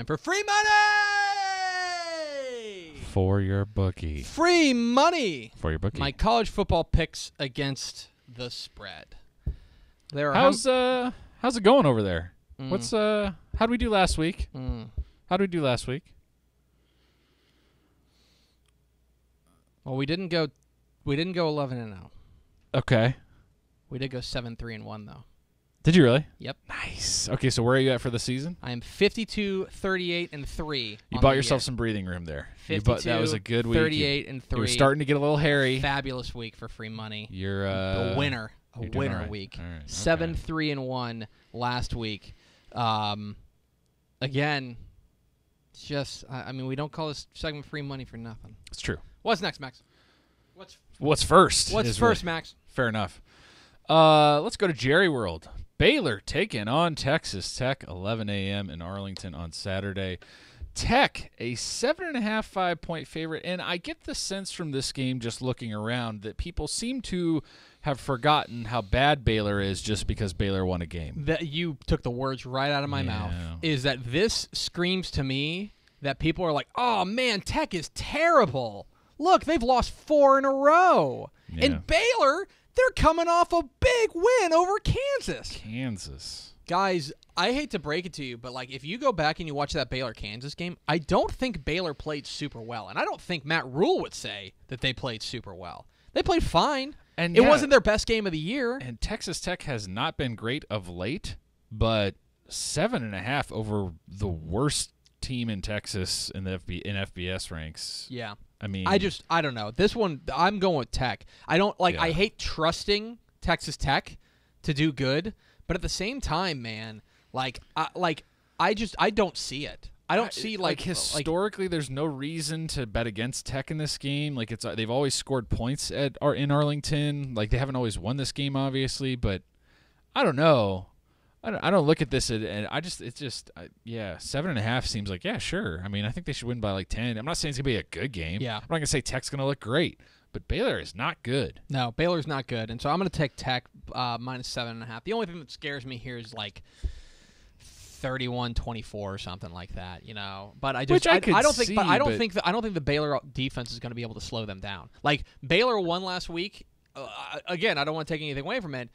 for free money. For your bookie. Free money. For your bookie. My college football picks against the spread. How's it going over there? How'd we do last week? How'd we do last week? Well, we didn't go 11-0. Okay. We did go 7-3-1 though. Did you really? Yep. Nice. Okay, so where are you at for the season? I am 52-38-3. You bought yourself some breathing room there. 52, that was a good week. 38-3. You were starting to get a little hairy. Fabulous week for free money. You're a winner. A winner right. week. All right. 7-3-1 last week. Again, it's just we don't call this segment free money for nothing. It's true. What's next, Max? What's first? What's first, Max? Fair enough. Let's go to Jerry World. Baylor taking on Texas Tech, 11 a.m. in Arlington on Saturday. Tech, a 7.5, 5-point favorite, and I get the sense from this game just looking around that people seem to have forgotten how bad Baylor is just because Baylor won a game. That you took the words right out of my mouth. Is that this screams to me that people are like, oh, man, Tech is terrible. Look, they've lost 4 in a row. Yeah. And Baylor, they're coming off a big win over Kansas. Guys, I hate to break it to you, but if you go back and you watch that Baylor-Kansas game, I don't think Baylor played super well. And I don't think Matt Rule would say that they played super well. They played fine. And it wasn't their best game of the year. And Texas Tech has not been great of late, but 7.5 over the worst team in Texas in FBS ranks. Yeah. I mean, I don't know. This one, I'm going with Tech. I hate trusting Texas Tech to do good, but at the same time, man, I don't see it. I don't see historically. There's no reason to bet against Tech in this game. They've always scored points in Arlington. They haven't always won this game, obviously, but I don't know. I don't look at this and 7.5 seems like sure. I mean, I think they should win by 10. I'm not saying it's gonna be a good game. Yeah, I'm not gonna say Tech's gonna look great, but Baylor is not good. No, Baylor's not good, and so I'm gonna take Tech minus 7.5. The only thing that scares me here is 31-24 or something like that, But I don't think the Baylor defense is going to be able to slow them down. Baylor won last week. Again, I don't want to take anything away from it.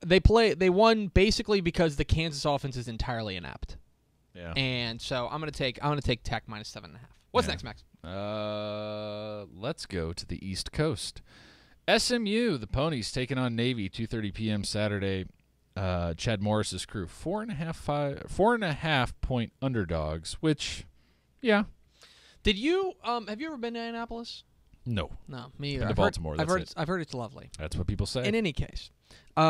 They won basically because the Kansas offense is entirely inept. Yeah. And so I'm gonna take Tech minus 7.5. What's next, Max? Let's go to the East Coast. SMU, the Ponies taking on Navy, 2:30 p.m. Saturday. Chad Morris's crew, 4.5 point underdogs. Which, yeah. Did you have you ever been to Annapolis? No, me either. I've Baltimore. I've heard it's lovely. That's what people say. In any case,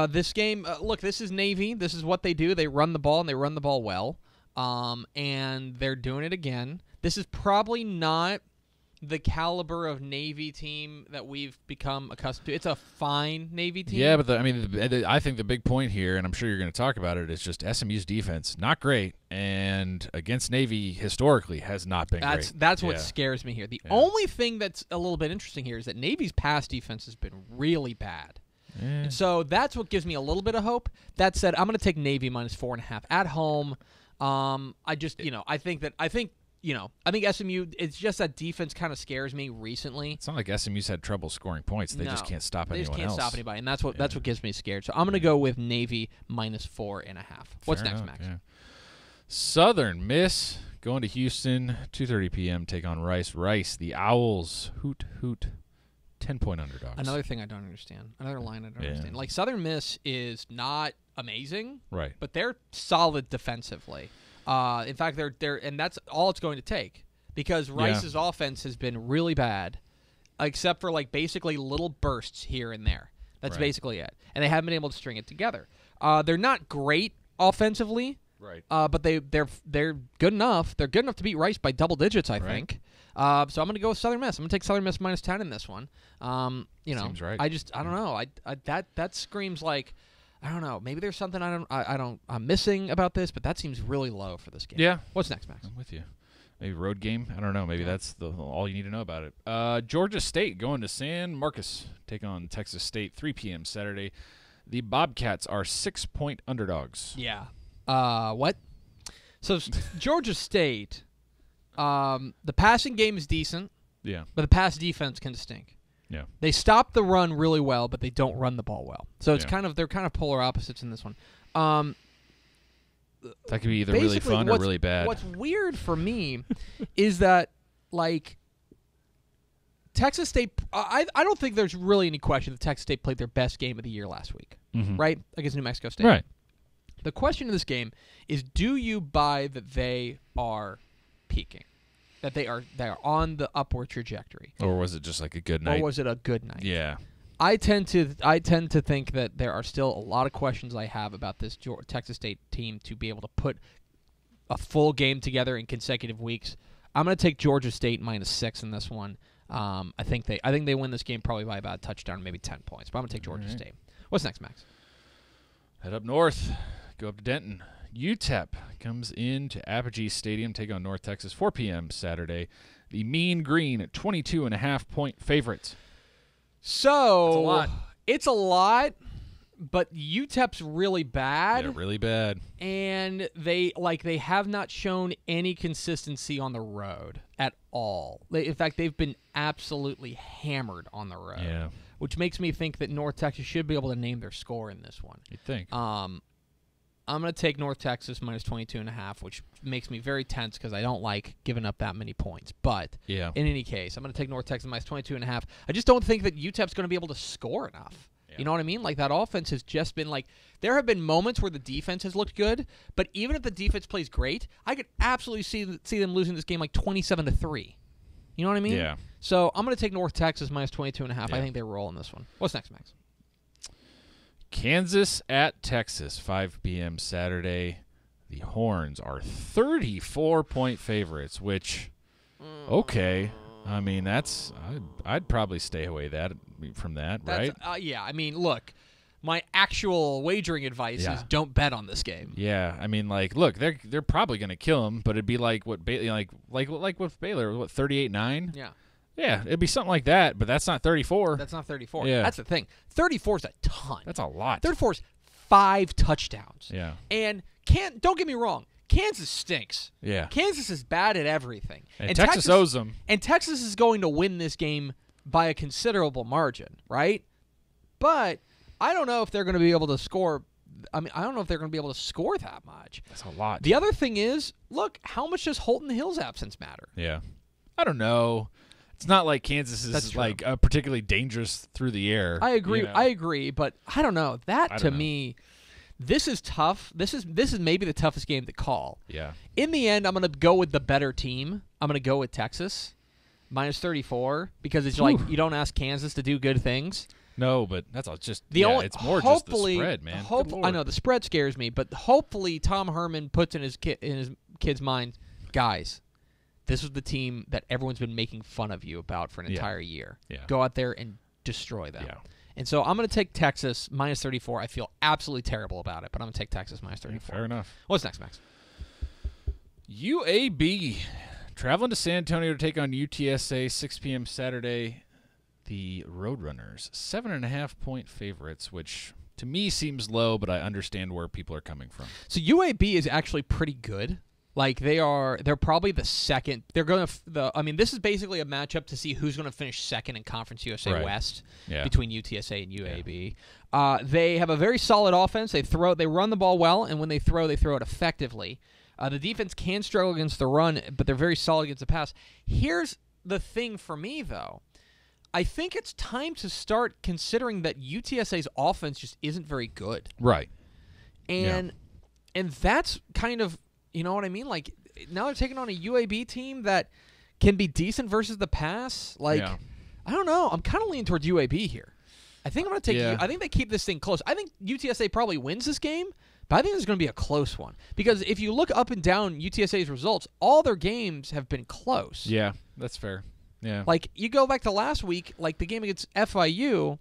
this game. Look, this is Navy. This is what they do. They run the ball and they run the ball well. And they're doing it again. This is probably not the caliber of Navy team that we've become accustomed to. It's a fine Navy team. Yeah, but I think the big point here, and I'm sure you're going to talk about it, is just SMU's defense, not great, and against Navy historically has not been great. That's what scares me here. The only thing that's a little bit interesting here is that Navy's pass defense has been really bad. And so that's what gives me a little bit of hope. That said, I'm going to take Navy minus 4.5 at home. I think SMU, it's just that defense kind of scares me recently. It's not like SMU's had trouble scoring points. They just can't stop anyone else. They just can't stop anybody, and that's what gets me scared. So I'm going to go with Navy minus 4.5. What's next, Max? Yeah. Southern Miss going to Houston, 2:30 p.m. take on Rice. Rice, the Owls, hoot, 10-point underdogs. Another thing I don't understand. Another line I don't understand. Southern Miss is not amazing, right? But they're solid defensively. In fact, they're and that's all it's going to take because Rice's offense has been really bad, except for basically little bursts here and there. That's basically it, and they haven't been able to string it together. They're not great offensively, right? But they're good enough. They're good enough to beat Rice by double digits, I think. So I'm going to go with Southern Miss. I'm going to take Southern Miss minus 10 in this one. Seems right. I don't know. That screams like. I don't know. Maybe there's something I'm missing about this, but that seems really low for this game. Yeah. What's next, Max? I'm with you. Maybe road game. I don't know. Maybe that's all you need to know about it. Georgia State going to San Marcos, take on Texas State, 3 p.m. Saturday. The Bobcats are 6-point underdogs. Yeah. What? So Georgia State The passing game is decent. Yeah. But the pass defense can stink. Yeah. They stop the run really well, but they don't run the ball well. So it's Yeah. they're kind of polar opposites in this one. That could be either really fun or really bad. What's weird for me is that, like, Texas State, I don't think there's really any question that Texas State played their best game of the year last week, right, against New Mexico State. Right. The question of this game is, do you buy that they are peaking, that they are on the upward trajectory? Or was it just like a good night? Or was it a good night? Yeah. I tend to think that there are still a lot of questions I have about this Texas State team to be able to put a full game together in consecutive weeks. I'm going to take Georgia State -6 in this one. I think they win this game probably by about a touchdown, maybe 10 points. But I'm going to take Georgia State. What's next, Max? Head up north. Go up to Denton. UTEP comes into Apogee Stadium, take on North Texas, 4 p.m. Saturday. The Mean Green, 22.5-point favorites. So it's a lot, but UTEP's really bad. They're really bad. And they have not shown any consistency on the road at all. In fact, they've been absolutely hammered on the road. Yeah. Which makes me think that North Texas should be able to name their score in this one. You'd think. I'm going to take North Texas -22.5, which makes me very tense because I don't like giving up that many points. But in any case, I'm going to take North Texas -22.5. I just don't think that UTEP's going to be able to score enough. Yeah. You know what I mean? Like, that offense has just been like, there have been moments where the defense has looked good, but even if the defense plays great, I could absolutely see them losing this game like 27-3. You know what I mean? Yeah. So I'm going to take North Texas -22.5. Yeah. I think they roll in this one. What's next, Max? Kansas at Texas, 5 p.m. Saturday. The Horns are 34-point favorites, which, okay. I mean, I'd probably stay away from that, right? Yeah, I mean, look, my actual wagering advice is don't bet on this game. Yeah, I mean, like, look, they're probably going to kill him, but it'd be like what like with Baylor, what, 38-9? Yeah. Yeah, it'd be something like that, but that's not 34. That's not 34. Yeah. That's the thing. 34 is a ton. That's a lot. 34 is 5 touchdowns. Yeah. And don't get me wrong, Kansas stinks. Yeah. Kansas is bad at everything. And Texas owes them. And Texas is going to win this game by a considerable margin, right? But I don't know if they're going to be able to score. I mean, I don't know if they're going to be able to score that much. That's a lot. The other thing is, look, how much does Holton Hill's absence matter? Yeah. I don't know. It's not like Kansas is like particularly dangerous through the air. I agree. You know? I agree, but I don't know. Me, this is tough. This is maybe the toughest game to call. Yeah. In the end, I'm going to go with the better team. I'm going to go with Texas -34 because it's like you don't ask Kansas to do good things. No, but that's all just it's more just the spread, man. I know the spread scares me, but hopefully Tom Herman puts in his kid's mind, guys, this is the team that everyone's been making fun of you about for an entire year. Yeah. Go out there and destroy them. Yeah. And so I'm going to take Texas -34. I feel absolutely terrible about it, but I'm going to take Texas -34. Yeah, fair enough. What's next, Max? UAB traveling to San Antonio to take on UTSA, 6 p.m. Saturday. The Roadrunners, 7.5-point favorites, which to me seems low, but I understand where people are coming from. So UAB is actually pretty good. Like they're probably the second. They're going to. I mean, this is basically a matchup to see who's going to finish second in Conference USA West between UTSA and UAB. Yeah. They have a very solid offense. They run the ball well, and when they throw it effectively. The defense can struggle against the run, but they're very solid against the pass. Here's the thing for me, though. I think it's time to start considering that UTSA's offense just isn't very good. Right. And that's kind of. You know what I mean? Like, now they're taking on a UAB team that can be decent versus the pass. Like, I don't know. I'm kind of leaning towards UAB here. I think I'm going to take. I think they keep this thing close. I think UTSA probably wins this game, but I think it's going to be a close one because if you look up and down UTSA's results, all their games have been close. Yeah, that's fair. Yeah. Like, you go back to last week, like the game against FIU.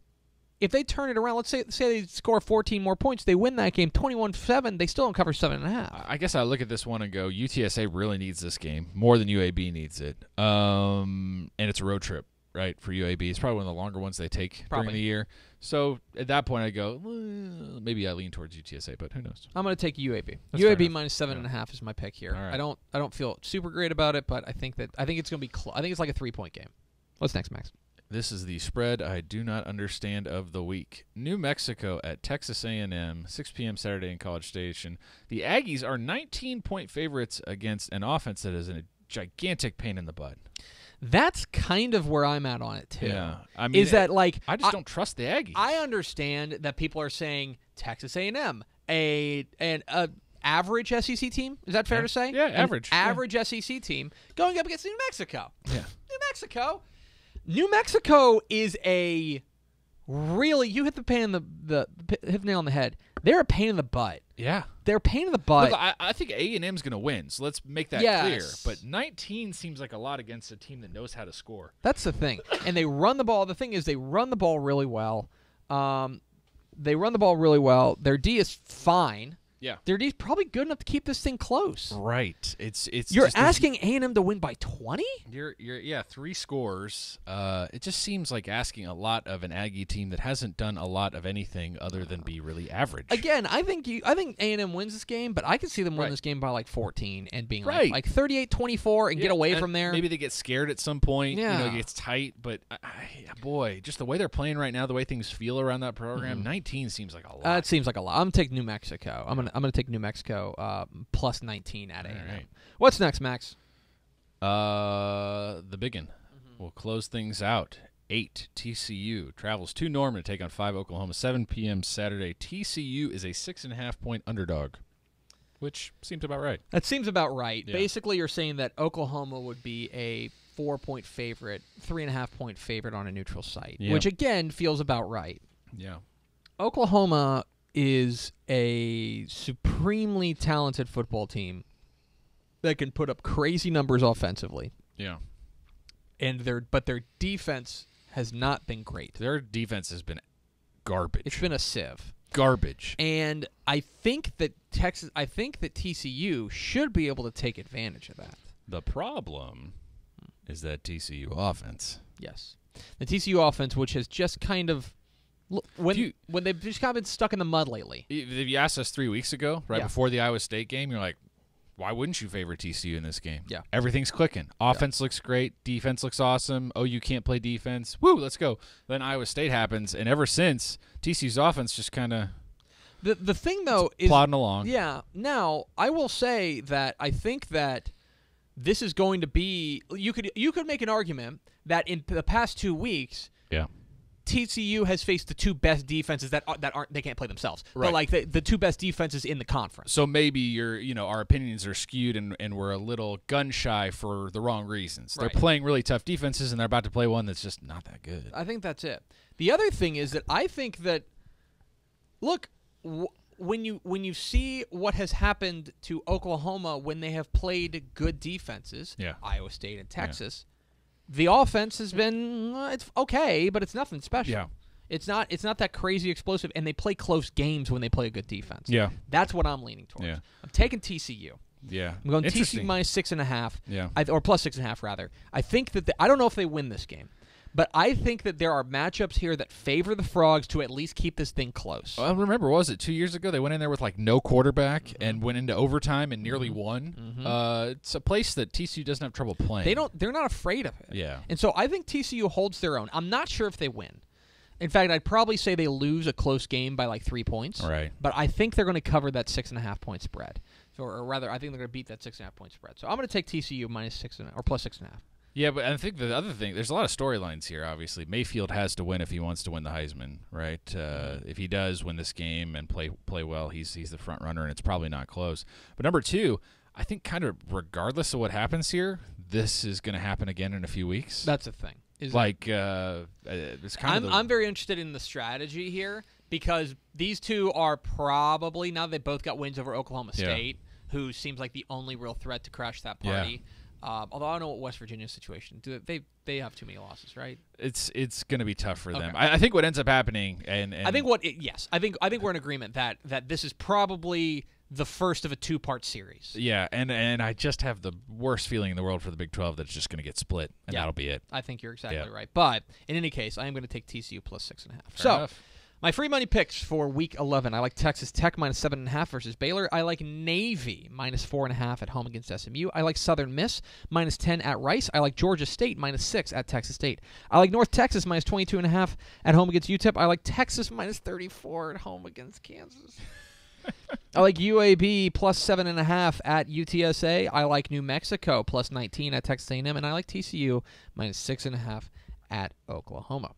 If they turn it around, let's say they score 14 more points, they win that game 21-7, they still don't cover 7.5. I guess I look at this one and go, UTSA really needs this game more than UAB needs it. And it's a road trip. right, for UAB. It's probably one of the longer ones they take during the year. So at that point, I go, maybe I lean towards UTSA, but who knows? I'm going to take UAB. That's UAB minus 7.5 is my pick here. All right. I don't feel super great about it, but I think it's going to be close. I think it's like a 3-point game. What's next, Max? This is the spread I do not understand of the week. New Mexico at Texas A&M, 6 p.m. Saturday in College Station. The Aggies are 19-point favorites against an offense that is a gigantic pain in the butt. That's kind of where I'm at on it, too. Yeah. I mean, I just don't trust the Aggies. I understand that people are saying Texas A&M, an average SEC team. Is that fair to say? Yeah, average. Average SEC team going up against New Mexico. Yeah. New Mexico is a really, you hit the nail on the head. They're a pain in the butt. Yeah. They're a pain in the butt. Look, I think A&M's going to win, so let's make that clear. But 19 seems like a lot against a team that knows how to score. That's the thing. And they run the ball. The thing is, they run the ball really well. Their D is fine. Yeah. Their D's probably good enough to keep this thing close. Right. You're asking A&M to win by 20? You're 3 scores. It just seems like asking a lot of an Aggie team that hasn't done a lot of anything other than be really average. Again, I think A&M wins this game, but I could see them win this game by like 14 and being like 38-24 and get away from there. Maybe they get scared at some point. Yeah. It gets tight, but boy, just the way they're playing right now, the way things feel around that program, 19 seems like a lot. It seems like a lot. I'm going to take New Mexico. I'm going to take New Mexico plus 19 at A&M. Right. What's next, Max? The biggin. We'll close things out. 8 TCU travels to Norman to take on 5 Oklahoma. 7 p.m. Saturday. TCU is a 6.5-point underdog, which seems about right. That seems about right. Yeah. Basically, you're saying that Oklahoma would be a 4-point favorite, 3.5-point favorite on a neutral site, which again feels about right. Yeah. Oklahoma is a supremely talented football team that can put up crazy numbers offensively. Yeah. But their defense has not been great. Their defense has been garbage. It's been a sieve. Garbage. And I think that TCU should be able to take advantage of that. The problem is that TCU offense. Yes. The TCU offense, which has just kind of when they've just kind of been stuck in the mud lately. If you asked us 3 weeks ago, before the Iowa State game, you're like, why wouldn't you favor TCU in this game? Yeah. Everything's clicking. Offense looks great. Defense looks awesome. Oh, you can't play defense. Woo, let's go. Then Iowa State happens, and ever since, TCU's offense just kind of the thing, though, is plodding along. Yeah. Now, I will say that I think that this is going to be – you could make an argument that in the past 2 weeks – TCU has faced the 2 best defenses that aren't they can't play themselves, but like the 2 best defenses in the conference. So maybe our opinions are skewed and we're a little gun shy for the wrong reasons. They're playing really tough defenses and they're about to play one that's just not that good. I think that's it. The other thing is that I think that when you see what has happened to Oklahoma when they have played good defenses, Iowa State and Texas. The offense has been it's okay, but it's nothing special. Yeah. It's not that crazy explosive, and they play close games when they play a good defense. Yeah. That's what I'm leaning towards. Yeah. I'm taking TCU. Yeah. I'm going TCU minus 6.5. Yeah. Or plus 6.5 rather. I think that I don't know if they win this game, but I think that there are matchups here that favor the Frogs to at least keep this thing close. Well, remember, what was it 2 years ago? They went in there with like no quarterback and went into overtime and nearly won. It's a place that TCU doesn't have trouble playing. They're not afraid of it. Yeah. And so I think TCU holds their own. I'm not sure if they win. In fact, I'd probably say they lose a close game by like 3 points. Right. But I think they're going to cover that 6.5-point spread. So, or rather, I think they're going to beat that 6.5-point spread. So I'm going to take TCU minus 6.5 or plus 6.5. Yeah, but I think the other thing, there's a lot of storylines here, obviously. Mayfield has to win if he wants to win the Heisman, right? If he does win this game and play well, he's the front runner, and it's probably not close. But number 2, I think kind of regardless of what happens here, this is going to happen again in a few weeks. That's the thing. It's kind of I'm very interested in the strategy here because these two are probably, now they both got wins over Oklahoma State, who seems like the only real threat to crash that party. Yeah. Although I don't know what West Virginia's situation. They have too many losses, right? It's going to be tough for them. I think what ends up happening, and I think I think we're in agreement that this is probably the first of a 2-part series. Yeah, and I just have the worst feeling in the world for the Big 12 that it's just going to get split, and that'll be it. I think you're exactly right. But in any case, I am going to take TCU plus 6.5. Fair enough. My free money picks for Week 11. I like Texas Tech minus 7.5 versus Baylor. I like Navy minus 4.5 at home against SMU. I like Southern Miss minus 10 at Rice. I like Georgia State minus 6 at Texas State. I like North Texas minus 22.5 at home against UTEP. I like Texas minus 34 at home against Kansas. I like UAB plus 7.5 at UTSA. I like New Mexico plus 19 at Texas A&M. And I like TCU minus 6.5 at Oklahoma.